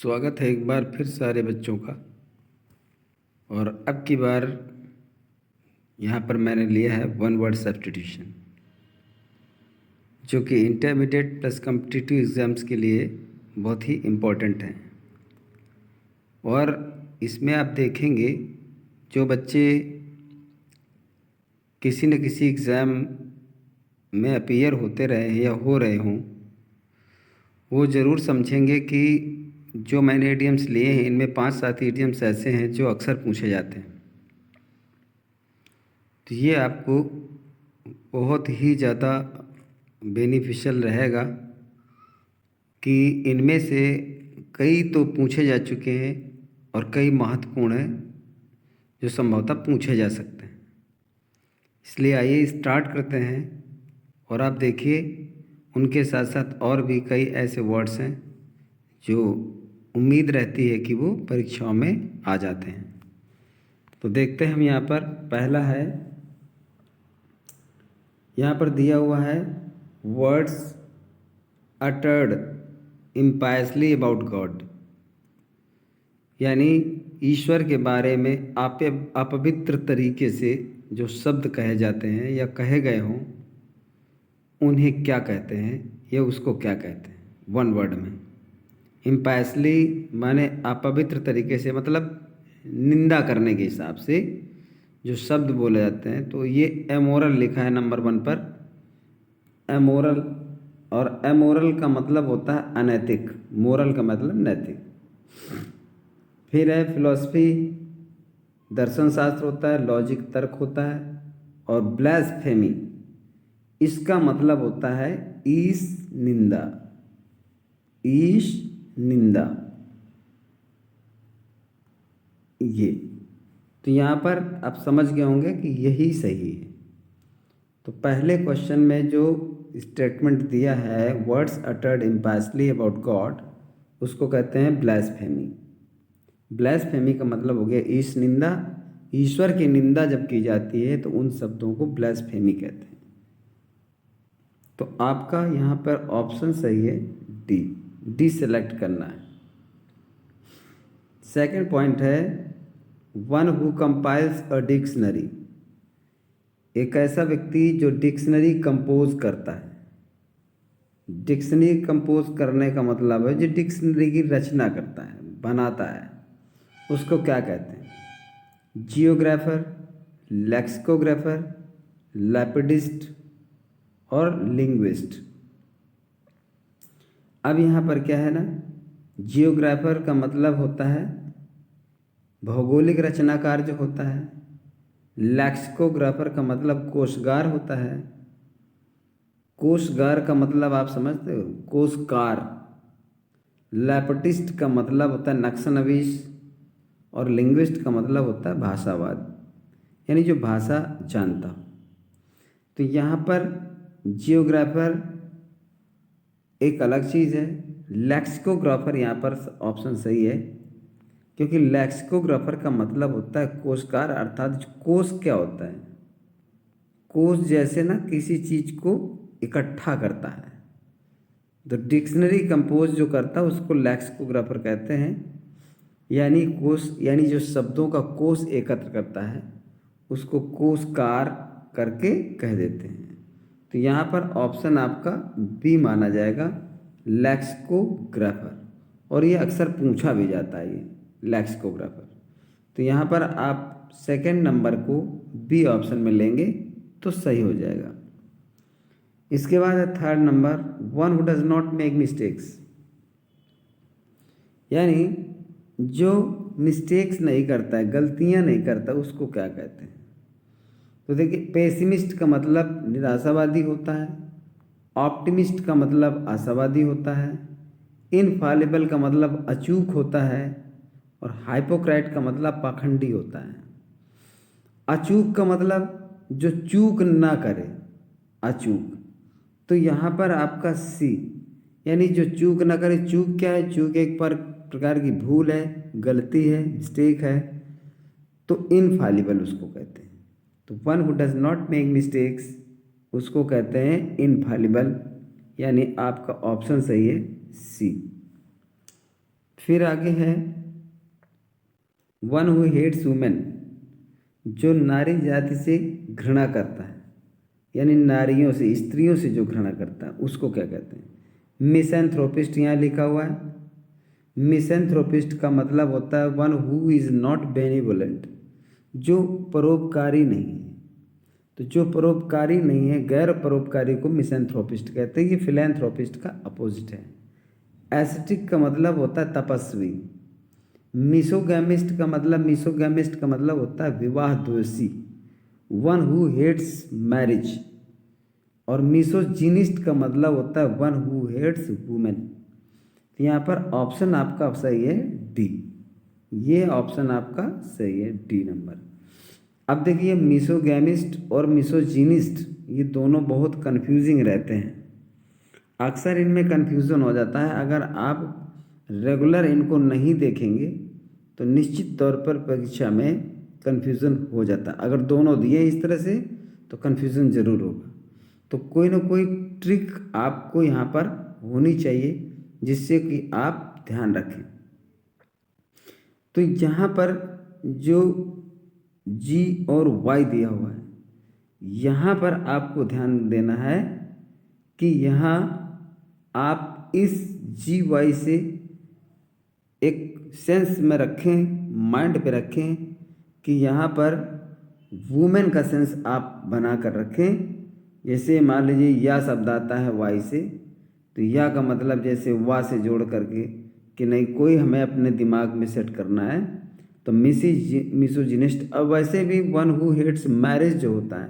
स्वागत है एक बार फिर सारे बच्चों का। और अब की बार यहाँ पर मैंने लिया है वन वर्ड सब्स्टिट्यूशन, जो कि इंटरमीडिएट प्लस कॉम्पिटिटिव एग्ज़ाम्स के लिए बहुत ही इम्पोर्टेंट है। और इसमें आप देखेंगे जो बच्चे किसी न किसी एग्ज़ाम में अपीयर होते रहे या हो रहे हों, वो ज़रूर समझेंगे कि जो मैंने इडियम्स लिए हैं इनमें 5-7 इडियम्स ऐसे हैं जो अक्सर पूछे जाते हैं। तो ये आपको बहुत ही ज़्यादा बेनिफिशियल रहेगा कि इनमें से कई तो पूछे जा चुके हैं और कई महत्वपूर्ण हैं जो संभवतः पूछे जा सकते हैं। इसलिए आइए स्टार्ट करते हैं। और आप देखिए उनके साथ साथ और भी कई ऐसे वर्ड्स हैं जो उम्मीद रहती है कि वो परीक्षाओं में आ जाते हैं। तो देखते हैं हम यहाँ पर। पहला है, यहाँ पर दिया हुआ है वर्ड्स अटर्ड इम्पायसली अबाउट गॉड, यानी ईश्वर के बारे में अपवित्र तरीके से जो शब्द कहे जाते हैं या कहे गए हों, उन्हें क्या कहते हैं या उसको क्या कहते हैं। वन वर्ड में इम्पायसली माने अपवित्र तरीके से, मतलब निंदा करने के हिसाब से जो शब्द बोले जाते हैं। तो ये एमोरल लिखा है नंबर 1 पर, एमोरल। और एमोरल का मतलब होता है अनैतिक, मोरल का मतलब नैतिक। फिर है फिलॉसफी, दर्शन शास्त्र होता है, लॉजिक तर्क होता है। और ब्लास्फेमी, इसका मतलब होता है ईश निंदा, ईश निंदा। ये तो यहाँ पर आप समझ गए होंगे कि यही सही है। तो पहले क्वेश्चन में जो स्टेटमेंट दिया है वर्ड्स अटर्ड इम्पायसली अबाउट गॉड, उसको कहते हैं ब्लास्फेमी। ब्लास्फेमी का मतलब हो गया ईश निंदा। ईश्वर की निंदा जब की जाती है तो उन शब्दों को ब्लास्फेमी कहते हैं। तो आपका यहाँ पर ऑप्शन सही है, डी सेलेक्ट करना है। सेकंड पॉइंट है one who compiles a dictionary, एक ऐसा व्यक्ति जो डिक्शनरी कंपोज करता है। डिक्शनरी कंपोज करने का मतलब है जो डिक्शनरी की रचना करता है, बनाता है, उसको क्या कहते हैं। जियोग्राफर, लेक्सिकोग्राफर, लैपिडिस्ट और लिंग्विस्ट। अब यहाँ पर क्या है ना, जियोग्राफर का मतलब होता है भौगोलिक रचनाकार जो होता है। लेक्सिकोग्राफर का मतलब कोशगार होता है। कोशगार का मतलब आप समझते हो, कोशकार। लैपिडिस्ट का मतलब होता है नक्शनवीस। और लिंग्विस्ट का मतलब होता है भाषावाद, यानी जो भाषा जानता हो। तो यहाँ पर जियोग्राफर एक अलग चीज़ है, लेक्सिकोग्राफर यहाँ पर ऑप्शन सही है, क्योंकि लेक्सिकोग्राफर का मतलब होता है कोशकार। अर्थात कोश क्या होता है, कोश जैसे ना किसी चीज़ को इकट्ठा करता है। तो डिक्शनरी कंपोज जो करता है उसको लेक्सिकोग्राफर कहते हैं, यानी कोश, यानी जो शब्दों का कोश एकत्र करता है उसको कोशकार करके कह देते हैं। तो यहाँ पर ऑप्शन आपका बी माना जाएगा, लेक्सिकोग्राफर। और ये अक्सर पूछा भी जाता है, ये लेक्सिकोग्राफर। तो यहाँ पर आप सेकंड नंबर को बी ऑप्शन में लेंगे तो सही हो जाएगा। इसके बाद है third number, one who does not make mistakes, यानी जो मिस्टेक्स नहीं करता है, गलतियाँ नहीं करता, उसको क्या कहते हैं। तो देखिए, पेसिमिस्ट का मतलब निराशावादी होता है, ऑप्टिमिस्ट का मतलब आशावादी होता है, इनफॉलिबल का मतलब अचूक होता है, और हाइपोक्राइट का मतलब पाखंडी होता है। अचूक का मतलब जो चूक ना करे, अचूक। तो यहाँ पर आपका सी, यानी जो चूक ना करे। चूक क्या है, चूक एक प्रकार की भूल है, गलती है, मिस्टेक है। तो इनफॉलिबल उसको कहते हैं। तो one who does not make mistakes उसको कहते हैं इनफॉलिबल, यानी आपका ऑप्शन सही है सी। फिर आगे है वन हु हेट्स वुमेन, जो नारी जाति से घृणा करता है, यानी नारियों से, स्त्रियों से जो घृणा करता है उसको क्या कहते हैं? मिसैंथ्रोपिस्ट यहाँ लिखा हुआ है। मिसैंथ्रोपिस्ट का मतलब होता है one who is not benevolent, जो परोपकारी नहीं है। तो जो परोपकारी नहीं है, गैर परोपकारी को मिसैंथ्रोपिस्ट कहते हैं। ये फिलैंथ्रोपिस्ट का अपोजिट है। एस्थेटिक का मतलब होता है तपस्वी। मिसोगैमिस्ट का मतलब होता है विवाह द्वेषी, वन हु हेट्स मैरिज। और मिसोजिनिस्ट का मतलब होता है वन हु हेट्स वुमेन। तो यहाँ पर ऑप्शन आपका सही है डी। ये ऑप्शन आपका सही है डी नंबर। अब देखिए मिसोगैमिस्ट और मिसोजिनिस्ट ये दोनों बहुत कंफ्यूजिंग रहते हैं। अक्सर इनमें कंफ्यूजन हो जाता है। अगर आप रेगुलर इनको नहीं देखेंगे तो निश्चित तौर पर परीक्षा में कंफ्यूजन हो जाता है। अगर दोनों दिए इस तरह से तो कंफ्यूजन ज़रूर होगा। तो कोई ना कोई ट्रिक आपको यहाँ पर होनी चाहिए जिससे कि आप ध्यान रखें। तो यहाँ पर जो जी और वाई दिया हुआ है, यहाँ पर आपको ध्यान देना है कि यहाँ आप इस जी वाई से एक सेंस में रखें, माइंड पे रखें कि यहाँ पर वुमेन का सेंस आप बना कर रखें। जैसे मान लीजिए या शब्द आता है वाई से, तो या का मतलब जैसे वा से जोड़ करके कि नहीं कोई हमें अपने दिमाग में सेट करना है। तो मिसोजिनिस्ट, अब वैसे भी वन हु हेट्स मैरिज जो होता है,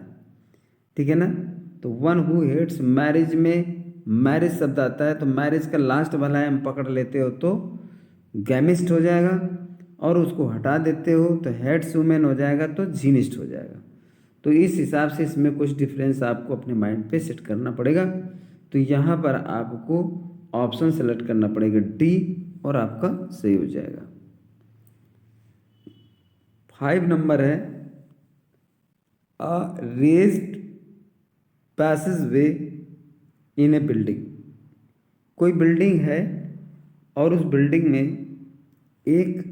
ठीक है ना, तो वन हु हेट्स मैरिज में मैरिज शब्द आता है, तो मैरिज का लास्ट वाला हम पकड़ लेते हो तो गैमिस्ट हो जाएगा, और उसको हटा देते हो तो हेट्स वुमेन हो जाएगा, तो जीनिस्ट हो जाएगा। तो इस हिसाब से इसमें कुछ डिफरेंस आपको अपने माइंड पे सेट करना पड़ेगा। तो यहाँ पर आपको ऑप्शन सेलेक्ट करना पड़ेगा डी, और आपका सही हो जाएगा। 5 नंबर है अ रेज्ड पैसेज वे इन ए बिल्डिंग। कोई बिल्डिंग है और उस बिल्डिंग में एक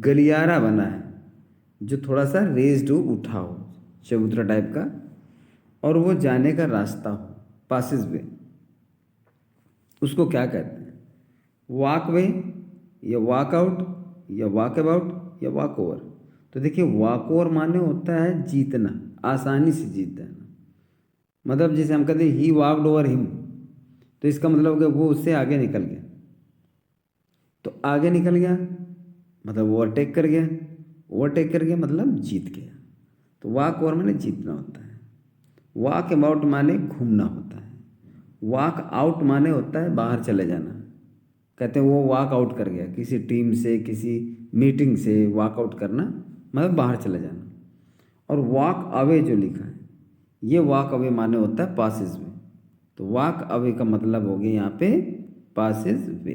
गलियारा बना है जो थोड़ा सा रेज्ड हो, उठा हो, चबूतरा टाइप का, और वो जाने का रास्ता हो, पासेज वे, उसको क्या कहते हैं? वॉक वे, या वॉक आउट, या वॉक अबाउट, या वॉक ओवर। तो देखिए वॉक ओवर माने होता है जीतना, आसानी से जीत जाना। मतलब जैसे हम कहते हैं ही वॉकड ओवर हिम, तो इसका मतलब हो गया वो उससे आगे निकल गया। तो आगे निकल गया मतलब ओवरटेक कर गया, ओवरटेक कर गया मतलब जीत गया। तो वॉक ओवर माने जीतना होता है। वॉक अबाउट माने घूमना होता है। वॉक आउट माने होता है बाहर चले जाना। कहते हैं वो वॉक आउट कर गया, किसी टीम से, किसी मीटिंग से वॉक आउट करना मतलब बाहर चले जाना। और वॉक अवे जो लिखा है, ये वॉक अवे माने होता है पासेज वे। तो वॉक अवे का मतलब हो गया यहाँ पे पासेज वे।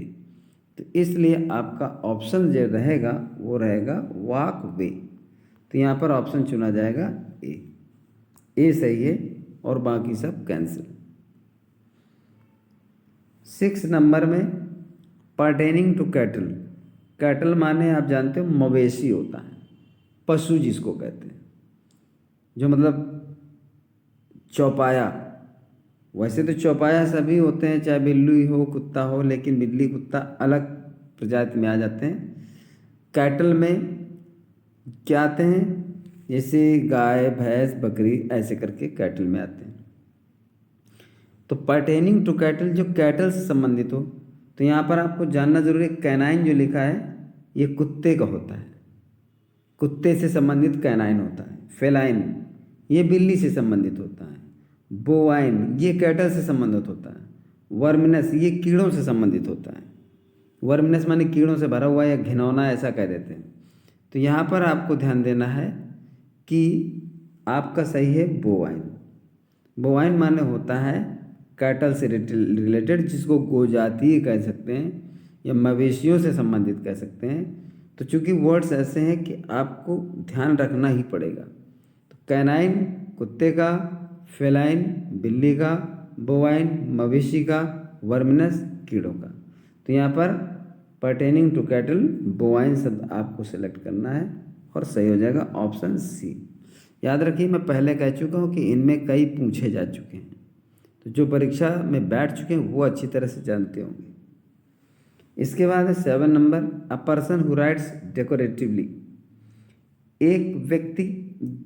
तो इसलिए आपका ऑप्शन जो रहेगा वो रहेगा वॉक वे। तो यहाँ पर ऑप्शन चुना जाएगा ए सही है और बाकी सब कैंसिल। 6 नंबर में पर्टेनिंग टू कैटल। कैटल माने आप जानते हो मवेशी होता है, पशु जिसको कहते हैं, जो मतलब चौपाया। वैसे तो चौपाया सभी होते हैं, चाहे बिल्ली हो कुत्ता हो, लेकिन बिल्ली कुत्ता अलग प्रजाति में आ जाते हैं। कैटल में क्या आते हैं? जैसे गाय, भैंस, बकरी, ऐसे करके कैटल में आते हैं। तो पर्टेनिंग टू कैटल, जो कैटल से संबंधित हो, तो यहाँ पर आपको जानना जरूरी है कैनाइन जो लिखा है ये कुत्ते का होता है, कुत्ते से संबंधित कैनाइन होता है। फेलाइन ये बिल्ली से संबंधित होता है। बोवाइन ये कैटल से संबंधित होता है। वर्मिनस ये कीड़ों से संबंधित होता है। वर्मिनस माने कीड़ों से भरा हुआ या घिनौना ऐसा कह देते हैं। तो यहाँ पर आपको ध्यान देना है कि आपका सही है बोवाइन। बोवाइन माने होता है कैटल से रिलेटेड, जिसको गोजातीय कह सकते हैं या मवेशियों से संबंधित कह सकते हैं। तो चूंकि वर्ड्स ऐसे हैं कि आपको ध्यान रखना ही पड़ेगा। तो कैनाइन कुत्ते का, फेलाइन बिल्ली का, बोवाइन मवेशी का, वर्मिनस कीड़ों का। तो यहाँ पर पर्टेनिंग टू कैटल बोवाइन शब्द आपको सेलेक्ट करना है और सही हो जाएगा ऑप्शन सी। याद रखिए मैं पहले कह चुका हूँ कि इनमें कई पूछे जा चुके हैं, तो जो परीक्षा में बैठ चुके हैं वो अच्छी तरह से जानते होंगे। इसके बाद है 7 number, a person who writes decoratively. एक व्यक्ति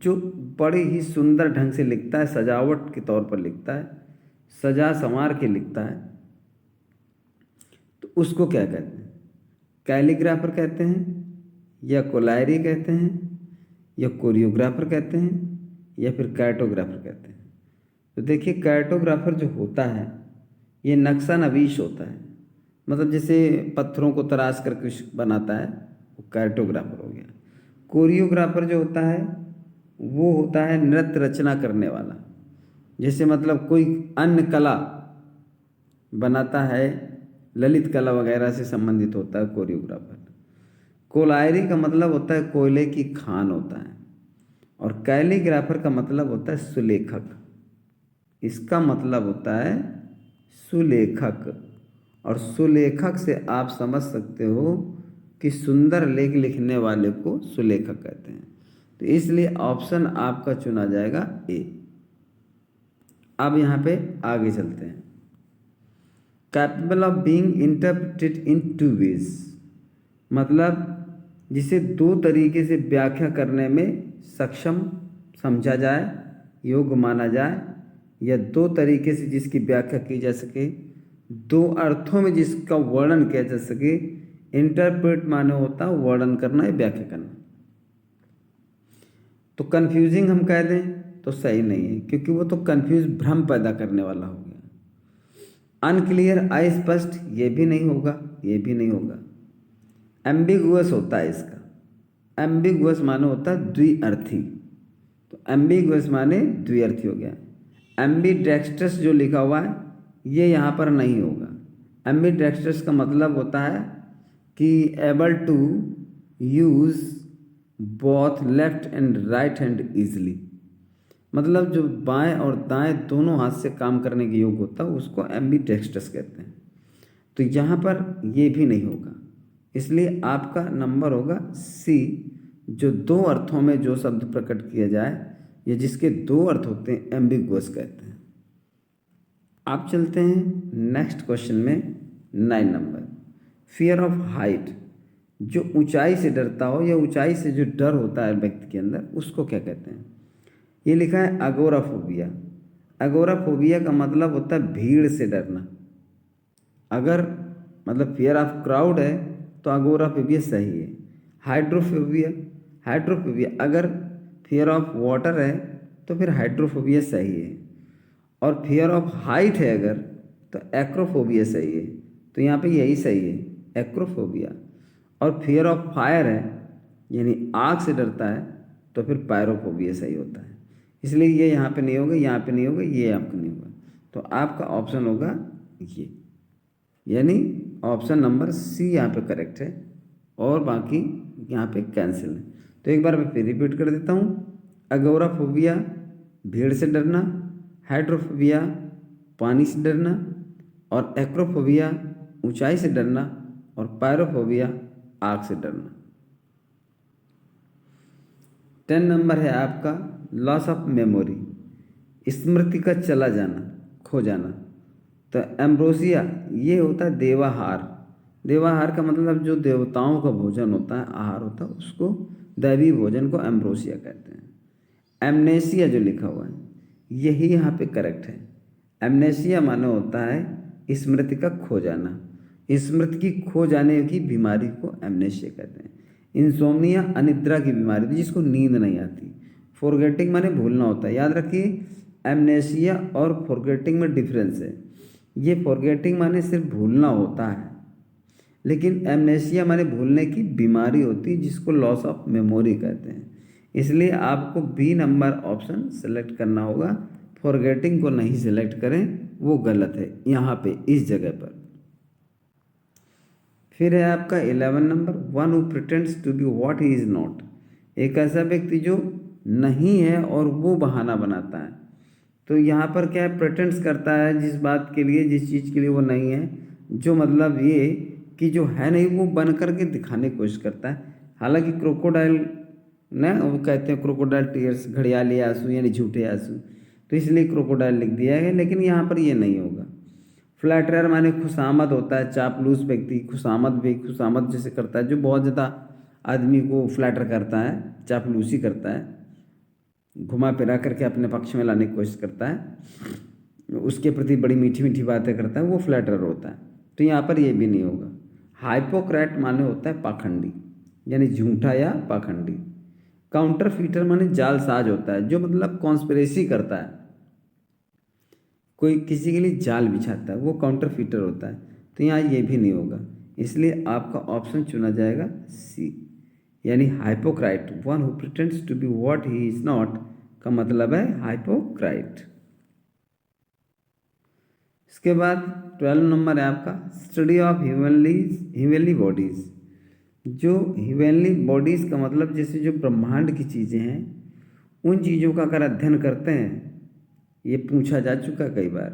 जो बड़े ही सुंदर ढंग से लिखता है, सजावट के तौर पर लिखता है, सजा संवार के लिखता है, तो उसको क्या कहते हैं? कैलीग्राफर कहते हैं, या कोलायरी कहते हैं, या कोरियोग्राफर कहते हैं, या फिर कैटोग्राफर कहते हैं। तो देखिए कैटोग्राफर जो होता है ये नक्शा नवीश होता है, मतलब जैसे पत्थरों को तराश कर कुछ बनाता है, वो कैटोग्राफर हो गया। कोरियोग्राफर जो होता है वो होता है नृत्य रचना करने वाला, जैसे मतलब कोई अन्य कला बनाता है, ललित कला वगैरह से संबंधित होता है कोरियोग्राफर। कोलायरी का मतलब होता है कोयले की खान होता है, और कैलीग्राफर का मतलब होता है सुलेखक। इसका मतलब होता है सुलेखक, और सुलेखक से आप समझ सकते हो कि सुंदर लेख लिखने वाले को सुलेखक कहते हैं। तो इसलिए ऑप्शन आपका चुना जाएगा ए। अब यहाँ पे आगे चलते हैं। Capable of being interpreted in 2 ways, मतलब जिसे 2 तरीके से व्याख्या करने में सक्षम समझा जाए, योग्य माना जाए, या 2 तरीके से जिसकी व्याख्या की जा सके, 2 अर्थों में जिसका वर्णन किया जा सके। इंटरप्रेट माने होता है वर्णन करना या व्याख्या करना। तो कंफ्यूजिंग हम कह दें तो सही नहीं है, क्योंकि वो तो कंफ्यूज भ्रम पैदा करने वाला हो गया। अनक्लियर अस्पष्ट ये भी नहीं होगा, ये भी नहीं होगा। एम्बिगुअस होता है इसका। एम्बिगुअस माने होता है द्विअर्थी, तो एम्बिगुअस माने द्विअर्थी हो गया। एम्बीडेक्स्ट्रस जो लिखा हुआ है ये यहाँ पर नहीं होगा। एम्बीडेक्स्ट्रस का मतलब होता है कि able to use both left and right hand easily, मतलब जो बाएं और दाएं दोनों हाथ से काम करने के योग्य होता है उसको एम्बीडेक्स्ट्रस कहते हैं। तो यहाँ पर ये भी नहीं होगा, इसलिए आपका नंबर होगा सी। जो 2 अर्थों में जो शब्द प्रकट किया जाए या जिसके 2 अर्थ होते हैं एम्बिगुअस कहते हैं। आप चलते हैं नेक्स्ट क्वेश्चन में 9 नंबर, फियर ऑफ हाइट। जो ऊंचाई से डरता हो या ऊंचाई से जो डर होता है व्यक्ति के अंदर, उसको क्या कहते हैं? ये लिखा है अगोराफोबिया। अगोराफोबिया का मतलब होता है भीड़ से डरना। अगर मतलब फियर ऑफ क्राउड है तो अगोराफोबिया सही है। हाइड्रोफोबिया, हाइड्रोफोबिया अगर फियर ऑफ वाटर है तो फिर हाइड्रोफोबिया सही है। और फियर ऑफ हाइट है अगर तो एक्रोफोबिया सही है। तो यहाँ पे यही सही है, एक्रोफोबिया। और फियर ऑफ फायर है यानी आग से डरता है तो फिर पायरोफोबिया सही होता है। इसलिए ये यहाँ पे नहीं होगा, यहाँ पे नहीं होगा, ये आपका नहीं होगा। तो आपका ऑप्शन होगा ये, यानी ऑप्शन नंबर सी यहाँ पे करेक्ट है, और बाकी यहाँ पे कैंसिल है। तो एक बार मैं फिर रिपीट कर देता हूँ। अगोराफोबिया भीड़ से डरना, हाइड्रोफोबिया पानी से डरना, और एक्रोफोबिया ऊंचाई से डरना, और पायरोफोबिया आग से डरना। 10 नंबर है आपका लॉस ऑफ मेमोरी, स्मृति का चला जाना, खो जाना। तो एम्ब्रोसिया ये होता है देवाहार। देवाहार का मतलब जो देवताओं का भोजन होता है, आहार होता है, उसको दैवी भोजन को एम्ब्रोसिया कहते हैं। एमनेसिया जो लिखा हुआ है यही यहाँ पे करेक्ट है। एमनेसिया माने होता है स्मृति का खो जाना। स्मृति की खो जाने की बीमारी को एमनेसिया कहते हैं। इंसोम्निया अनिद्रा की बीमारी जिसको नींद नहीं आती। फॉरगेटिंग माने भूलना होता है। याद रखिए एमनेसिया और फॉरगेटिंग में डिफरेंस है। ये फॉरगेटिंग माने सिर्फ भूलना होता है, लेकिन एमनेसिया माने भूलने की बीमारी होती है जिसको लॉस ऑफ मेमोरी कहते हैं। इसलिए आपको बी नंबर ऑप्शन सेलेक्ट करना होगा। फॉरगेटिंग को नहीं सिलेक्ट करें, वो गलत है यहाँ पे इस जगह पर। फिर है आपका 11 number, one who pretends to be what he is not. एक ऐसा व्यक्ति जो नहीं है और वो बहाना बनाता है। तो यहाँ पर क्या है, प्रिटेंड्स करता है जिस बात के लिए, जिस चीज़ के लिए वो नहीं है, जो मतलब ये कि जो है नहीं वो बन करके दिखाने की कोशिश करता है। हालांकि क्रोकोडाइल ना, वो कहते हैं क्रोकोडाइल टीयर्स, घड़ियाली आंसू यानी झूठे आंसू, तो इसलिए क्रोकोडाइल लिख दिया है, लेकिन यहाँ पर ये नहीं होगा। फ्लैटरर माने खुशामद होता है, चापलूस व्यक्ति, खुशामद जैसे करता है, जो बहुत ज़्यादा आदमी को फ्लैटर करता है, चापलूसी करता है, घुमा फिरा करके अपने पक्ष में लाने की कोशिश करता है, उसके प्रति बड़ी मीठी मीठी बातें करता है, वो फ्लैटरर होता है। तो यहाँ पर ये भी नहीं होगा। हाइपोक्राट माने होता है पाखंडी, यानी झूठा या पाखंडी। काउंटर फीटर माने जालसाज होता है, जो मतलब कॉन्स्पिरेसी करता है, कोई किसी के लिए जाल बिछाता है, वो काउंटर फीटर होता है। तो यहाँ ये भी नहीं होगा, इसलिए आपका ऑप्शन चुना जाएगा सी, यानी hypocrite, one who pretends to be what he is not, का मतलब है हाइपोक्राइट। इसके बाद 12 नंबर है आपका स्टडी ऑफ ह्यूमनली बॉडीज। जो ह्यूमनली बॉडीज़ का मतलब जैसे जो ब्रह्मांड की चीज़ें हैं, उन चीज़ों का अगर अध्ययन करते हैं, ये पूछा जा चुका कई बार,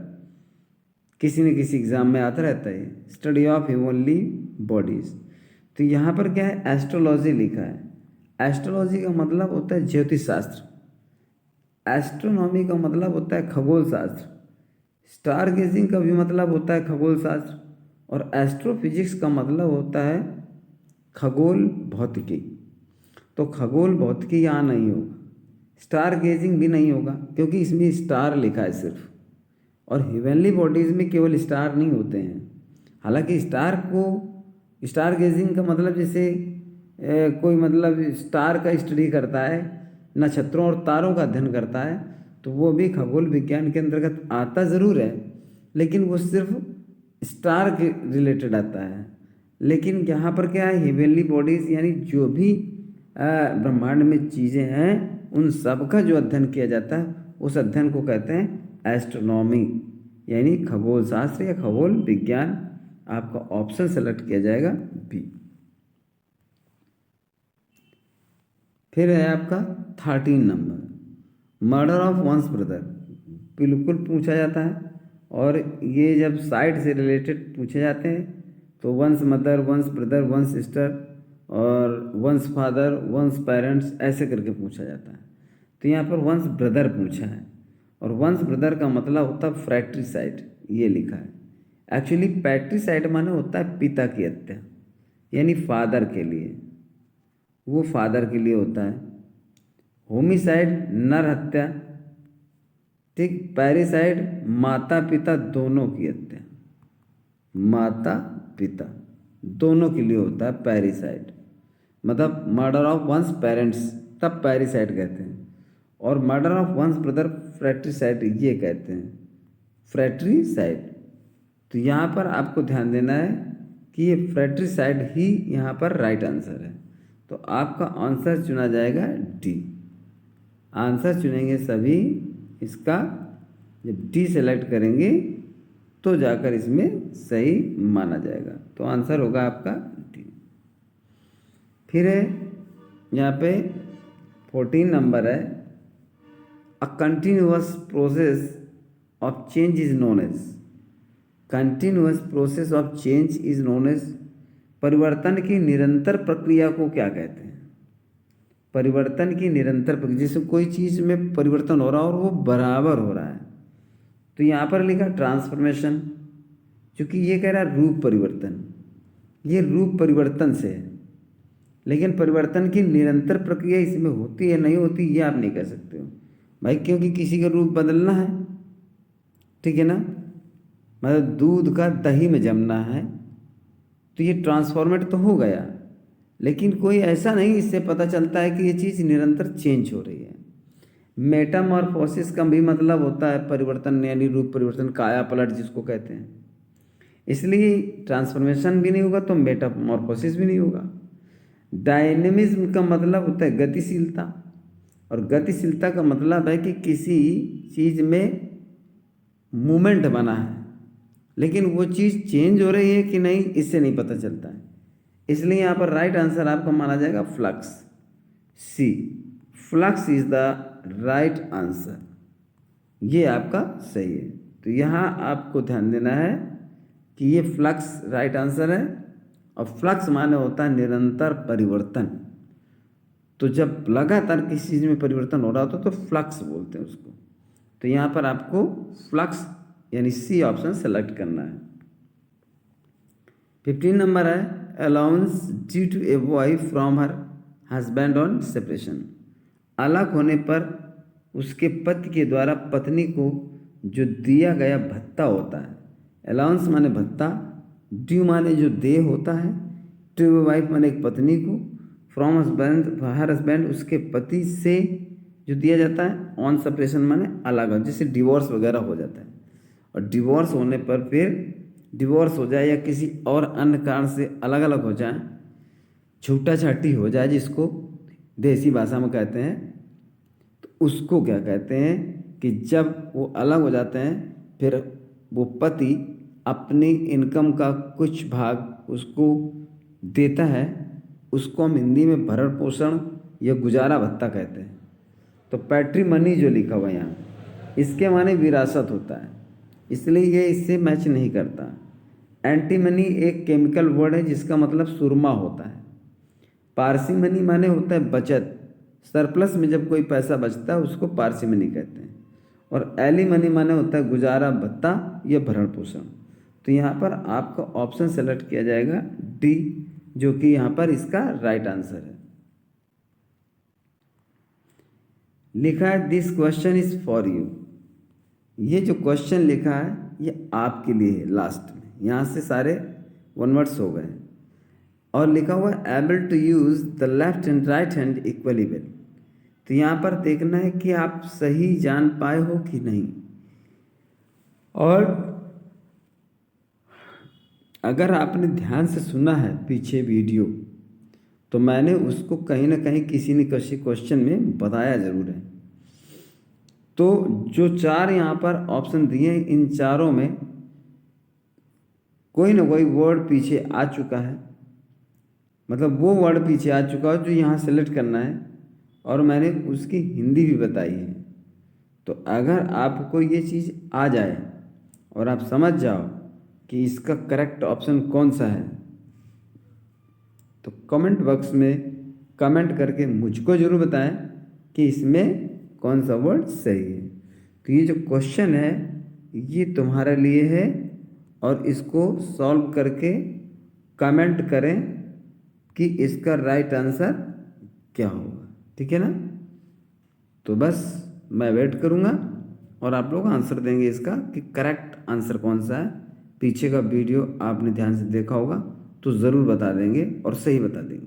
किसी न किसी एग्ज़ाम में आता रहता है स्टडी ऑफ ह्यूमनली बॉडीज़। तो यहाँ पर क्या है, एस्ट्रोलॉजी लिखा है। एस्ट्रोलॉजी का मतलब होता है ज्योतिष शास्त्र, एस्ट्रोनॉमी का मतलब होता है खगोल शास्त्र, स्टार गेजिंग का भी मतलब होता है खगोल शास्त्र, और एस्ट्रोफिजिक्स का मतलब होता है खगोल भौतिकी। तो खगोल भौतिकी यहाँ नहीं होगा, स्टार गेजिंग भी नहीं होगा, क्योंकि इसमें स्टार लिखा है सिर्फ, और हेवनली बॉडीज़ में केवल स्टार नहीं होते हैं। हालांकि स्टार गेजिंग का मतलब जैसे कोई मतलब स्टार का स्टडी करता है, नक्षत्रों और तारों का अध्ययन करता है, तो वो भी खगोल विज्ञान के अंतर्गत आता ज़रूर है, लेकिन वो सिर्फ स्टार के रिलेटेड आता है। लेकिन यहाँ पर क्या है, हेवनली बॉडीज़ यानी जो भी ब्रह्मांड में चीज़ें हैं, उन सब का जो अध्ययन किया जाता है, उस अध्ययन को कहते हैं एस्ट्रोनॉमी, यानी खगोल शास्त्र या खगोल विज्ञान। आपका ऑप्शन सेलेक्ट किया जाएगा बी। फिर है आपका 13 number murder of one's brother, बिल्कुल पूछा जाता है, और ये जब साइड से रिलेटेड पूछे जाते हैं तो one's mother, one's brother, one's sister और वंस फादर, वंस पेरेंट्स, ऐसे करके पूछा जाता है। तो यहाँ पर वंस ब्रदर पूछा है, और वंस ब्रदर का मतलब होता है फ्रैट्रिसाइड, ये लिखा है। एक्चुअली पैट्रिसाइड माने होता है पिता की हत्या, यानी फादर के लिए, वो फादर के लिए होता है। होमिसाइड नर हत्या, ठीक। पैरिसाइड माता पिता दोनों की हत्या, माता पिता दोनों के लिए होता है पैरिसाइड, मतलब मर्डर ऑफ वंस पेरेंट्स, तब पैरिसाइड कहते हैं, और मर्डर ऑफ वंस ब्रदर फ्रैट्रिसाइड ये कहते हैं, फ्रैट्रिसाइड। तो यहाँ पर आपको ध्यान देना है कि ये फ्रैट्रिसाइड ही यहाँ पर राइट आंसर है। तो आपका आंसर चुना जाएगा डी। आंसर चुनेंगे सभी इसका, जब डी सेलेक्ट करेंगे तो जाकर इसमें सही माना जाएगा। तो आंसर होगा आपका डी। फिर है यहाँ पे 14 नंबर है a continuous process of change is known as, continuous process of change is known as, परिवर्तन की निरंतर प्रक्रिया को क्या कहते हैं? परिवर्तन की निरंतर प्रक्रिया, जैसे कोई चीज़ में परिवर्तन हो रहा है और वो बराबर हो रहा है, तो यहाँ पर लिखा ट्रांसफॉर्मेशन, क्योंकि ये कह रहा है रूप परिवर्तन, ये रूप परिवर्तन से है, लेकिन परिवर्तन की निरंतर प्रक्रिया इसमें होती है नहीं होती ये आप नहीं कह सकते हो भाई, क्योंकि किसी का रूप बदलना है, ठीक है ना, मतलब दूध का दही में जमना है, तो ये ट्रांसफॉर्मेट तो हो गया, लेकिन कोई ऐसा नहीं इससे पता चलता है कि ये चीज़ निरंतर चेंज हो रही है। मेटामॉर्फोसिस का भी मतलब होता है परिवर्तन, यानी रूप परिवर्तन, काया पलट जिसको कहते हैं, इसलिए ट्रांसफॉर्मेशन भी नहीं होगा तो मेटामॉर्फोसिस भी नहीं होगा। डायनेमिज्म का मतलब होता है गतिशीलता, और गतिशीलता का मतलब है कि किसी चीज़ में मूवमेंट बना है, लेकिन वो चीज़ चेंज हो रही है कि नहीं इससे नहीं पता चलता है, इसलिए यहाँ पर राइट आंसर आपका माना जाएगा flux, C, flux is the right answer, ये आपका सही है। तो यहाँ आपको ध्यान देना है कि ये फ्लक्स राइट आंसर है, और फ्लक्स माने होता है निरंतर परिवर्तन। तो जब लगातार किसी चीज़ में परिवर्तन हो रहा होता तो फ्लक्स बोलते हैं उसको। तो यहाँ पर आपको फ्लक्स यानी सी ऑप्शन सेलेक्ट करना है। 15 नंबर है allowance due to a wife from her husband on separation. अलग होने पर उसके पति के द्वारा पत्नी को जो दिया गया भत्ता होता है। अलाउंस माने भत्ता, ड्यू माने जो दे होता है, टू ए वाइफ माने एक पत्नी को, फ्रॉम हस्बैंड हर हस्बैंड उसके पति से जो दिया जाता है, ऑन सेपरेशन माने अलग हो, जैसे डिवोर्स वगैरह हो जाता है। और डिवोर्स होने पर फिर डिवोर्स हो जाए या किसी और अन्य कारण से अलग अलग हो जाए, छूटा छाटी हो जाए, जिसको देसी भाषा में कहते हैं, तो उसको क्या कहते हैं कि जब वो अलग हो जाते हैं फिर वो पति अपनी इनकम का कुछ भाग उसको देता है, उसको हम हिंदी में भरण पोषण या गुजारा भत्ता कहते हैं। तो पैट्रिमनी जो लिखा हुआ यहाँ, इसके माने विरासत होता है, इसलिए ये इससे मैच नहीं करता। एंटीमनी एक केमिकल वर्ड है जिसका मतलब सुरमा होता है। पार्सिमनी माने होता है बचत, सरप्लस में जब कोई पैसा बचता है उसको पार्सिमनी कहते हैं। और एलिमनी माने होता है गुजारा भत्ता या भरण पोषण। तो यहाँ पर आपका ऑप्शन सेलेक्ट किया जाएगा डी, जो कि यहाँ पर इसका राइट आंसर है। लिखा है this question is for you. ये जो क्वेश्चन लिखा है ये आपके लिए है। लास्ट में यहाँ से सारे वन वर्ड्स हो गए और लिखा हुआ है able to use the left and right hand equally well. तो यहाँ पर देखना है कि आप सही जान पाए हो कि नहीं। और अगर आपने ध्यान से सुना है पीछे वीडियो, तो मैंने उसको कहीं ना कहीं किसी न किसी क्वेश्चन में बताया ज़रूर है। तो जो चार यहाँ पर ऑप्शन दिए हैं, इन चारों में कोई ना कोई वर्ड पीछे आ चुका है, मतलब वो वर्ड पीछे आ चुका है जो यहाँ सेलेक्ट करना है, और मैंने उसकी हिंदी भी बताई है। तो अगर आपको ये चीज़ आ जाए और आप समझ जाओ कि इसका करेक्ट ऑप्शन कौन सा है, तो कमेंट बॉक्स में कमेंट करके मुझको ज़रूर बताएं कि इसमें कौन सा वर्ड सही है। तो ये जो क्वेश्चन है ये तुम्हारे लिए है, और इसको सॉल्व करके कमेंट करें कि इसका राइट आंसर क्या होगा। ठीक है ना? तो बस मैं वेट करूँगा और आप लोग आंसर देंगे इसका कि करेक्ट आंसर कौन सा है। पीछे का वीडियो आपने ध्यान से देखा होगा तो ज़रूर बता देंगे और सही बता देंगे।